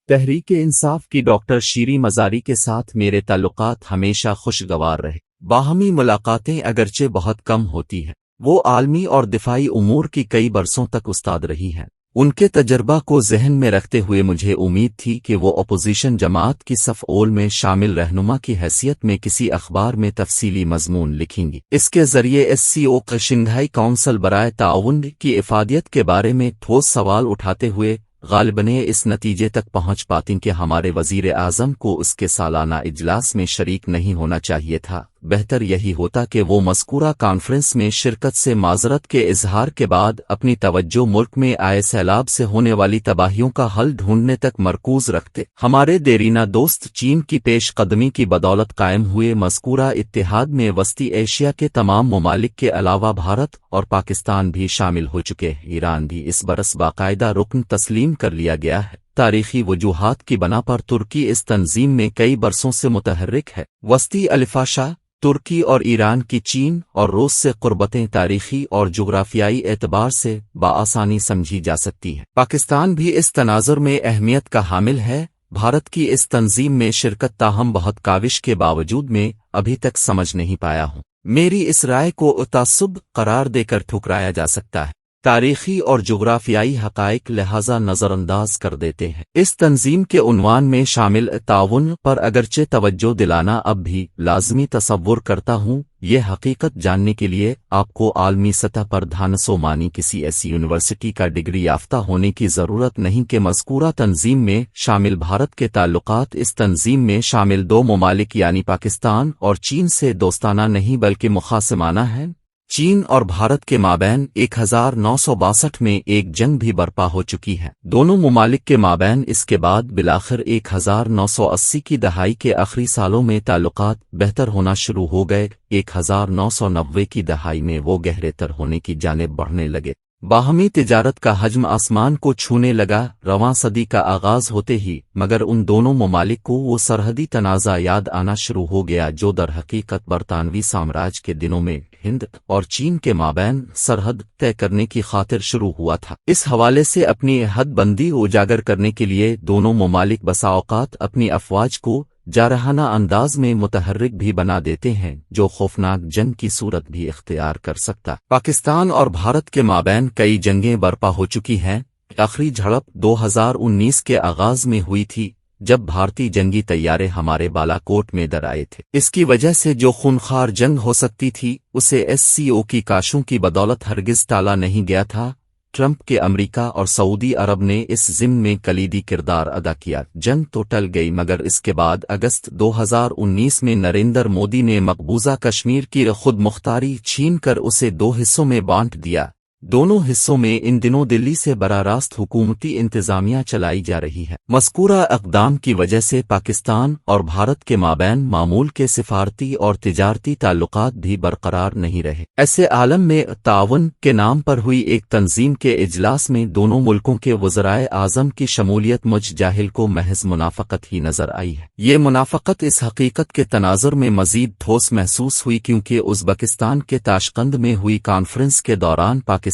تحریک انصاف کی ڈاکٹر شیریں مزاری کے ساتھ میرے تعلقات ہمیشہ خوشگوار رہے۔ باہمی ملاقاتیں اگرچہ بہت کم ہوتی ہیں، وہ عالمی اور دفاعی امور کی کئی برسوں تک استاد رہی ہیں۔ ان کے تجربہ کو ذہن میں رکھتے ہوئے مجھے امید تھی کہ وہ اپوزیشن جماعت کی صف اول میں شامل رہنما کی حیثیت میں کسی اخبار میں تفصیلی مضمون لکھیں گی۔ اس کے ذریعے SCO کا شنگھائی کونسل برائے تعاون کی افادیت کے بارے میں ٹھوس سوال اٹھاتے ہوئے غالباً اس نتیجے تک پہنچ پاتی کہ ہمارے وزیر اعظم کو اس کے سالانہ اجلاس میں شریک نہیں ہونا چاہیے تھا۔ بہتر یہی ہوتا کہ وہ مذکورہ کانفرنس میں شرکت سے معذرت کے اظہار کے بعد اپنی توجہ ملک میں آئے سیلاب سے ہونے والی تباہیوں کا حل ڈھونڈنے تک مرکوز رکھتے۔ ہمارے دیرینہ دوست چین کی پیش قدمی کی بدولت قائم ہوئے مذکورہ اتحاد میں وسطی ایشیا کے تمام ممالک کے علاوہ بھارت اور پاکستان بھی شامل ہو چکے ہیں۔ ایران بھی اس برس باقاعدہ رکن تسلیم کر لیا گیا ہے۔ تاریخی وجوہات کی بنا پر ترکی اس تنظیم میں کئی برسوں سے متحرک ہے۔ وسطی الفاشا ترکی اور ایران کی چین اور روس سے قربتیں تاریخی اور جغرافیائی اعتبار سے بآسانی سمجھی جا سکتی ہیں۔ پاکستان بھی اس تناظر میں اہمیت کا حامل ہے۔ بھارت کی اس تنظیم میں شرکت تاہم بہت کاوش کے باوجود میں ابھی تک سمجھ نہیں پایا ہوں۔ میری اس رائے کو تعصب قرار دے کر ٹھکرایا جا سکتا ہے۔ تاریخی اور جغرافیائی حقائق لہذا نظر انداز کر دیتے ہیں۔ اس تنظیم کے عنوان میں شامل تعاون پر اگرچہ توجہ دلانا اب بھی لازمی تصور کرتا ہوں۔ یہ حقیقت جاننے کے لیے آپ کو عالمی سطح پر دھانسومانی کسی ایسی یونیورسٹی کا ڈگری یافتہ ہونے کی ضرورت نہیں کہ مذکورہ تنظیم میں شامل بھارت کے تعلقات اس تنظیم میں شامل دو ممالک یعنی پاکستان اور چین سے دوستانہ نہیں بلکہ مخاصمانہ ہیں۔ چین اور بھارت کے مابین 1962 میں ایک جنگ بھی برپا ہو چکی ہے۔ دونوں ممالک کے مابین اس کے بعد بالآخر 1980 کی دہائی کے آخری سالوں میں تعلقات بہتر ہونا شروع ہو گئے۔ 1990 کی دہائی میں وہ گہرے تر ہونے کی جانب بڑھنے لگے۔ باہمی تجارت کا حجم آسمان کو چھونے لگا۔ رواں صدی کا آغاز ہوتے ہی مگر ان دونوں ممالک کو وہ سرحدی تنازع یاد آنا شروع ہو گیا جو در حقیقت برطانوی سامراج کے دنوں میں ہند اور چین کے مابین سرحد طے کرنے کی خاطر شروع ہوا تھا۔ اس حوالے سے اپنی حد بندی اجاگر کرنے کے لیے دونوں ممالک بسا اوقات اپنی افواج کو جارحانہ انداز میں متحرک بھی بنا دیتے ہیں جو خوفناک جنگ کی صورت بھی اختیار کر سکتا۔ پاکستان اور بھارت کے مابین کئی جنگیں برپا ہو چکی ہیں۔ آخری جھڑپ 2019 کے آغاز میں ہوئی تھی جب بھارتی جنگی طیارے ہمارے بالاکوٹ میں در آئے تھے۔ اس کی وجہ سے جو خونخوار جنگ ہو سکتی تھی اسے SCO کی کاشوں کی بدولت ہرگز ٹالا نہیں گیا تھا۔ ٹرمپ کے امریکہ اور سعودی عرب نے اس ضمن میں کلیدی کردار ادا کیا۔ جنگ تو ٹل گئی مگر اس کے بعد اگست 2019 میں نریندر مودی نے مقبوضہ کشمیر کی خود مختاری چھین کر اسے دو حصوں میں بانٹ دیا۔ دونوں حصوں میں ان دنوں دلی سے براہ راست حکومتی انتظامیہ چلائی جا رہی ہے۔ مذکورہ اقدام کی وجہ سے پاکستان اور بھارت کے مابین معمول کے سفارتی اور تجارتی تعلقات بھی برقرار نہیں رہے۔ ایسے عالم میں تعاون کے نام پر ہوئی ایک تنظیم کے اجلاس میں دونوں ملکوں کے وزرائے اعظم کی شمولیت مجھ جاہل کو محض منافقت ہی نظر آئی ہے۔ یہ منافقت اس حقیقت کے تناظر میں مزید ٹھوس محسوس ہوئی کیونکہ ازبکستان کے تاشقند میں ہوئی کانفرنس کے دوران پاکستان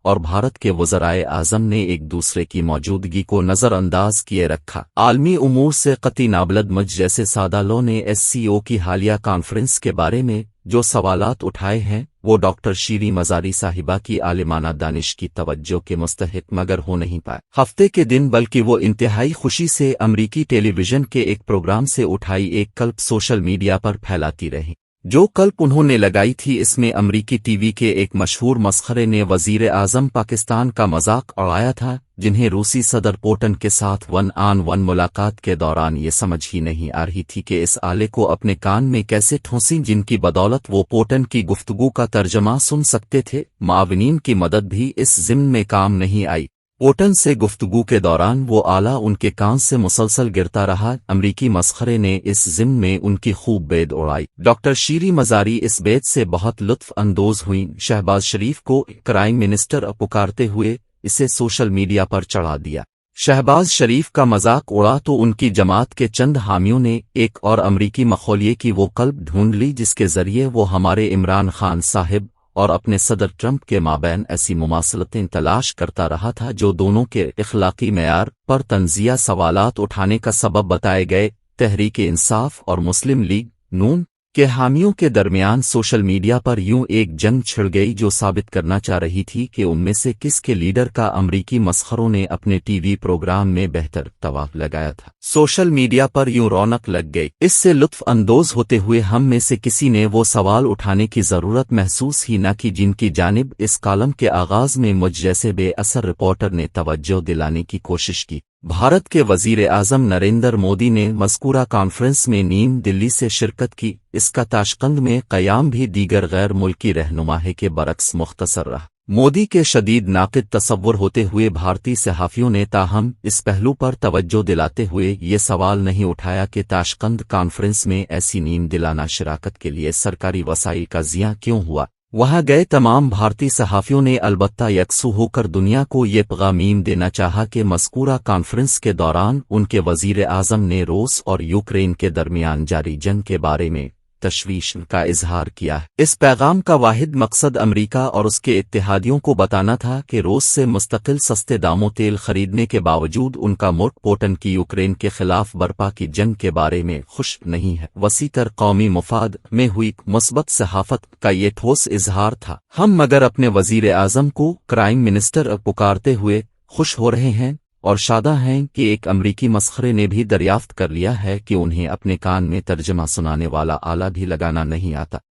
اور بھارت کے وزرائے اعظم نے ایک دوسرے کی موجودگی کو نظر انداز کیے رکھا۔ عالمی امور سے قطعی نابلد مجھ جیسے سادہ لوگوں نے SCO کی حالیہ کانفرنس کے بارے میں جو سوالات اٹھائے ہیں وہ ڈاکٹر شیریں مزاری صاحبہ کی عالمانہ دانش کی توجہ کے مستحق مگر ہو نہیں پائے۔ ہفتے کے دن بلکہ وہ انتہائی خوشی سے امریکی ٹیلی ویژن کے ایک پروگرام سے اٹھائی ایک کلپ سوشل میڈیا پر پھیلاتی رہیں۔ جو کلپ انہوں نے لگائی تھی اس میں امریکی ٹی وی کے ایک مشہور مسخرے نے وزیر اعظم پاکستان کا مذاق اڑایا تھا جنہیں روسی صدر پوٹن کے ساتھ 1 on 1 ملاقات کے دوران یہ سمجھ ہی نہیں آ رہی تھی کہ اس آلے کو اپنے کان میں کیسے ٹھونسیں جن کی بدولت وہ پوٹن کی گفتگو کا ترجمہ سن سکتے تھے۔ معاونین کی مدد بھی اس ضمن میں کام نہیں آئی۔ پوٹن سے گفتگو کے دوران وہ آلہ ان کے کان سے مسلسل گرتا رہا۔ امریکی مسخرے نے اس ضمن میں ان کی خوب بید اڑائی۔ ڈاکٹر شیریں مزاری اس بید سے بہت لطف اندوز ہوئیں۔ شہباز شریف کو کرائم منسٹر پکارتے ہوئے اسے سوشل میڈیا پر چڑھا دیا۔ شہباز شریف کا مذاق اڑا تو ان کی جماعت کے چند حامیوں نے ایک اور امریکی مخولیے کی وہ قلب ڈھونڈ لی جس کے ذریعے وہ ہمارے عمران خان صاحب اور اپنے صدر ٹرمپ کے مابین ایسی مماثلتیں تلاش کرتا رہا تھا جو دونوں کے اخلاقی معیار پر تنزیہ سوالات اٹھانے کا سبب بتائے گئے۔ تحریک انصاف اور مسلم لیگ نون کے حامیوں کے درمیان سوشل میڈیا پر یوں ایک جنگ چھڑ گئی جو ثابت کرنا چاہ رہی تھی کہ ان میں سے کس کے لیڈر کا امریکی مسخروں نے اپنے ٹی وی پروگرام میں بہتر طواف لگایا تھا۔ سوشل میڈیا پر یوں رونق لگ گئی۔ اس سے لطف اندوز ہوتے ہوئے ہم میں سے کسی نے وہ سوال اٹھانے کی ضرورت محسوس ہی نہ کی جن کی جانب اس کالم کے آغاز میں مجھ جیسے بے اثر رپورٹر نے توجہ دلانے کی کوشش کی۔ بھارت کے وزیر اعظم نریندر مودی نے مذکورہ کانفرنس میں نئی دلی سے شرکت کی۔ اس کا تاشقند میں قیام بھی دیگر غیر ملکی رہنماؤں کے برعکس مختصر رہا۔ مودی کے شدید ناقد تصور ہوتے ہوئے بھارتی صحافیوں نے تاہم اس پہلو پر توجہ دلاتے ہوئے یہ سوال نہیں اٹھایا کہ تاشقند کانفرنس میں ایسی نیم دلانہ شراکت کے لیے سرکاری وسائل کا ضیاع کیوں ہوا۔ وہاں گئے تمام بھارتی صحافیوں نے البتہ یکسو ہو کر دنیا کو یہ پیغام دینا چاہا کہ مذکورہ کانفرنس کے دوران ان کے وزیر اعظم نے روس اور یوکرین کے درمیان جاری جنگ کے بارے میں تشویش کا اظہار کیا ہے۔ اس پیغام کا واحد مقصد امریکہ اور اس کے اتحادیوں کو بتانا تھا کہ روس سے مستقل سستے داموں تیل خریدنے کے باوجود ان کا ملک پوٹن کی یوکرین کے خلاف برپا کی جنگ کے بارے میں خوش نہیں ہے۔ وسیع تر قومی مفاد میں ہوئی مثبت صحافت کا یہ ٹھوس اظہار تھا۔ ہم مگر اپنے وزیر اعظم کو پرائم منسٹر پکارتے ہوئے خوش ہو رہے ہیں اور شادہ ہیں کہ ایک امریکی مسخرے نے بھی دریافت کر لیا ہے کہ انہیں اپنے کان میں ترجمہ سنانے والا آلہ بھی لگانا نہیں آتا۔